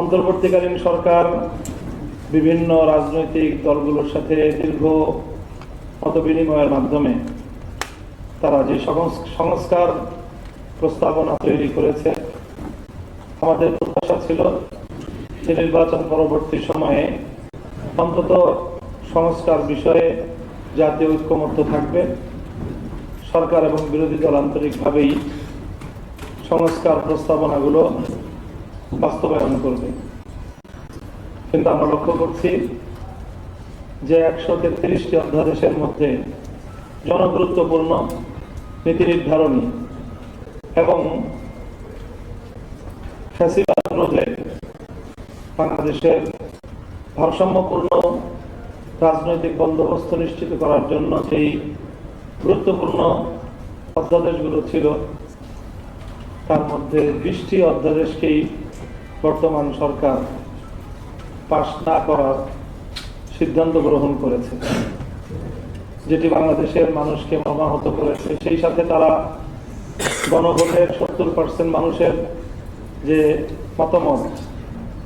অন্তর্বর্তীকালীন সরকার বিভিন্ন রাজনৈতিক দলগুলোর সাথে দীর্ঘ মতবিনিময়ের মাধ্যমে তারা যে সংস্কার প্রস্তাবনা তৈরি করেছে, আমাদের প্রত্যাশা ছিল যে নির্বাচন পরবর্তী সময়ে অন্তত সংস্কার বিষয়ে জাতীয় ঐক্যমত্য থাকবে, সরকার এবং বিরোধী দল আন্তরিকভাবেই সংস্কার প্রস্তাবনাগুলো বাস্তবায়ন করবে। কিন্তু আমরা লক্ষ্য করছি যে 133টি অধ্যাদেশের মধ্যে জনগুরুত্বপূর্ণ নীতি নির্ধারণী এবং ফ্যাসিবাদ রোধে বাংলাদেশের ভারসাম্যপূর্ণ রাজনৈতিক বন্দোবস্ত নিশ্চিত করার জন্য সেই গুরুত্বপূর্ণ অধ্যাদেশগুলো ছিল, তার মধ্যে 20টি অধ্যাদেশকেই বর্তমান সরকার পাশ না করার সিদ্ধান্ত গ্রহণ করেছে, যেটি বাংলাদেশের মানুষকে মর্মাহত করেছে। সেই সাথে তারা গণভোটের 70% মানুষের যে মতামত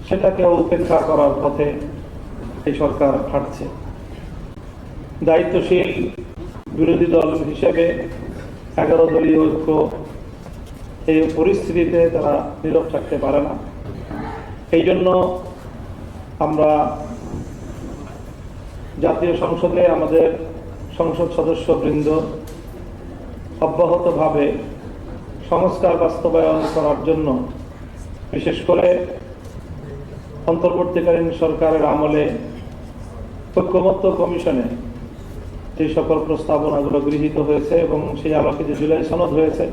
সেটাকেও উপেক্ষা করার পথে এই সরকার হাঁটছে। দায়িত্বশীল বিরোধী দল হিসেবে 11 দলীয় ঐক্য এই পরিস্থিতিতে তারা নীরব থাকতে পারে না। এই জন্য আমরা জাতীয় সংসদে আমাদের সংসদ সদস্যবৃন্দ অব্যাহতভাবে সংস্কার বাস্তবায়ন করার জন্য, বিশেষ করে অন্তর্বর্তীকালীন সরকারের আমলে ঐক্যমত্য কমিশনে যে সকল প্রস্তাবনাগুলো গৃহীত হয়েছে এবং সেই আলোকে যে জুলাই সনদ হয়েছে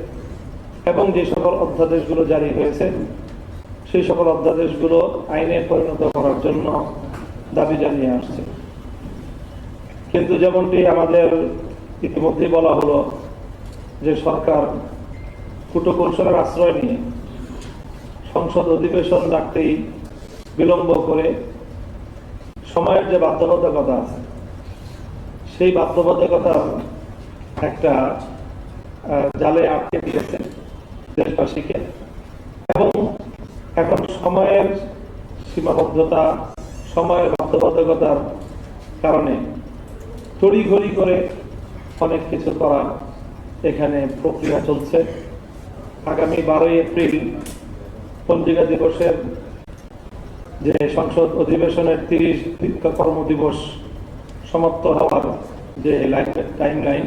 এবং যে সকল অধ্যাদেশগুলো জারি হয়েছে, সেই সকল অধ্যাদেশগুলো আইনে পরিণত করার জন্য দাবি জানিয়ে আসছে। কিন্তু যেমনটি আমাদের ইতিমধ্যেই বলা হলো যে সরকার কূটকৌশলের আশ্রয় নিয়ে সংসদ অধিবেশন ডাকতেই বিলম্ব করে সময়ের যে বাধ্যবাধকতা আছে সেই বাধ্যবাধকতার একটা জালে আটকে দিয়েছে দেশবাসীকে, এবং এখন সময়ের সীমাবদ্ধতা, সময়ের বাধ্যবাধকতার কারণে তড়িঘড়ি করে অনেক কিছু করার এখানে প্রক্রিয়া চলছে। আগামী 12ই এপ্রিল পঞ্জিকা দিবসের যে সংসদ অধিবেশনের 30 কর্মদিবস সমাপ্ত হওয়ার যে টাইম লাইন,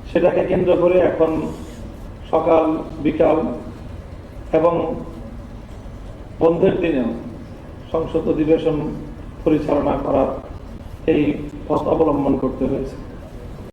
সেটাকে কেন্দ্র করে এখন সকাল বিকাল এবং বন্ধের দিনেও সংসদ অধিবেশন পরিচালনা করার এই পথ অবলম্বন করতে হয়েছে।